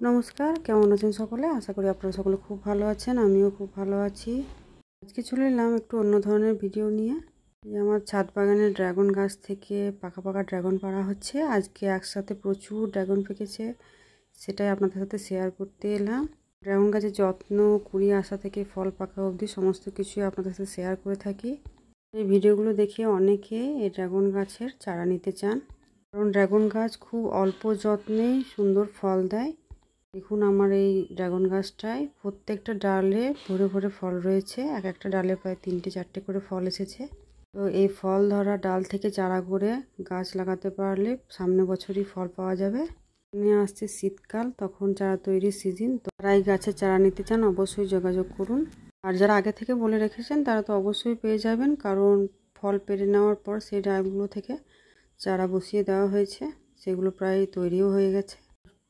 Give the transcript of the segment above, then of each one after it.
নমস্কার, কেমন আছেন সকলে? আশা করি আপনারা সকলে খুব ভালো আছেন। আমিও খুব ভালো আছি। আজকে চলে এলাম একটু অন্য ধরনের ভিডিও নিয়ে। যে আমার ছাদ বাগানের ড্রাগন গাছ থেকে পাকা পাকা ড্রাগন পাড়া হচ্ছে। আজকে একসাথে প্রচুর ড্রাগন পেকেছে, সেটাই আপনাদের সাথে শেয়ার করতে এলাম। ড্রাগন গাছের যত্ন, কুড়ি আসা থেকে ফল পাকা অবধি সমস্ত কিছুই আপনাদের সাথে শেয়ার করে থাকি। এই ভিডিওগুলো দেখে অনেকে এই ড্রাগন গাছের চারা নিতে চান, কারণ ড্রাগন গাছ খুব অল্প যত্নেই সুন্দর ফল দেয়। দেখুন আমার এই ড্রাগন গাছটায় প্রত্যেকটা ডালে ভরে ভরে ফল রয়েছে। এক একটা ডালে প্রায় 3-4টে করে ফল এসেছে। তো এই ফল ধরা ডাল থেকে চারা করে গাছ লাগাতে পারলে সামনে বছরই ফল পাওয়া যাবে। নিয়ে আসছে শীতকাল, তখন চারা তৈরির সিজন। তো যারা এই গাছের চারা নিতে চান অবশ্যই যোগাযোগ করুন। আর যারা আগে থেকে বলে রেখেছেন তারা তো অবশ্যই পেয়ে যাবেন, কারণ ফল পেরে নেওয়ার পর সেই ডালগুলো থেকে চারা বসিয়ে দেওয়া হয়েছে। সেগুলো প্রায় তৈরিও হয়ে গেছে।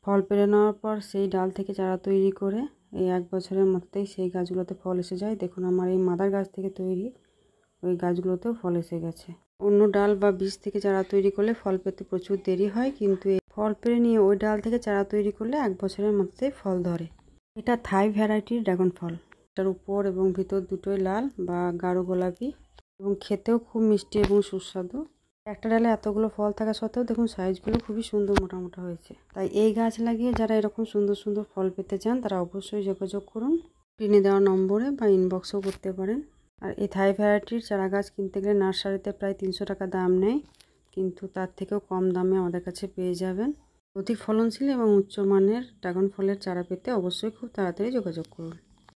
ফল পেরে নেওয়ার পর সেই ডাল থেকে চারা তৈরি করে এই 1 বছরের মধ্যেই সেই গাছগুলোতে ফল এসে যায়। দেখুন আমার এই মাদার গাছ থেকে তৈরি ওই গাছগুলোতেও ফল এসে গেছে। অন্য ডাল বা বীজ থেকে চারা তৈরি করলে ফল পেতে প্রচুর দেরি হয়, কিন্তু এই ফল পেরে নিয়ে ওই ডাল থেকে চারা তৈরি করলে 1 বছরের মধ্যেই ফল ধরে। এটা থাই ভ্যারাইটির ড্রাগন ফল। এটার উপর এবং ভিতর দুটোই লাল বা গাঢ় গোলাপি, এবং খেতেও খুব মিষ্টি এবং সুস্বাদু। একটা ডালে এতগুলো ফল থাকা সত্ত্বেও দেখুন সাইজগুলো খুবই সুন্দর মোটা মোটা হয়েছে। তাই এই গাছ লাগিয়ে যারা এরকম সুন্দর সুন্দর ফল পেতে চান তারা অবশ্যই যোগাযোগ করুন স্ক্রিনে দেওয়া নম্বরে, বা ইনবক্সও করতে পারেন। আর এই থাই ভ্যারাইটির চারা গাছ কিনতে গেলে নার্সারিতে প্রায় 300 টাকা দাম নেয়, কিন্তু তার থেকেও কম দামে আমাদের কাছে পেয়ে যাবেন। অধিক ফলনশীল এবং উচ্চমানের ড্রাগন ফলের চারা পেতে অবশ্যই খুব তাড়াতাড়ি যোগাযোগ করুন।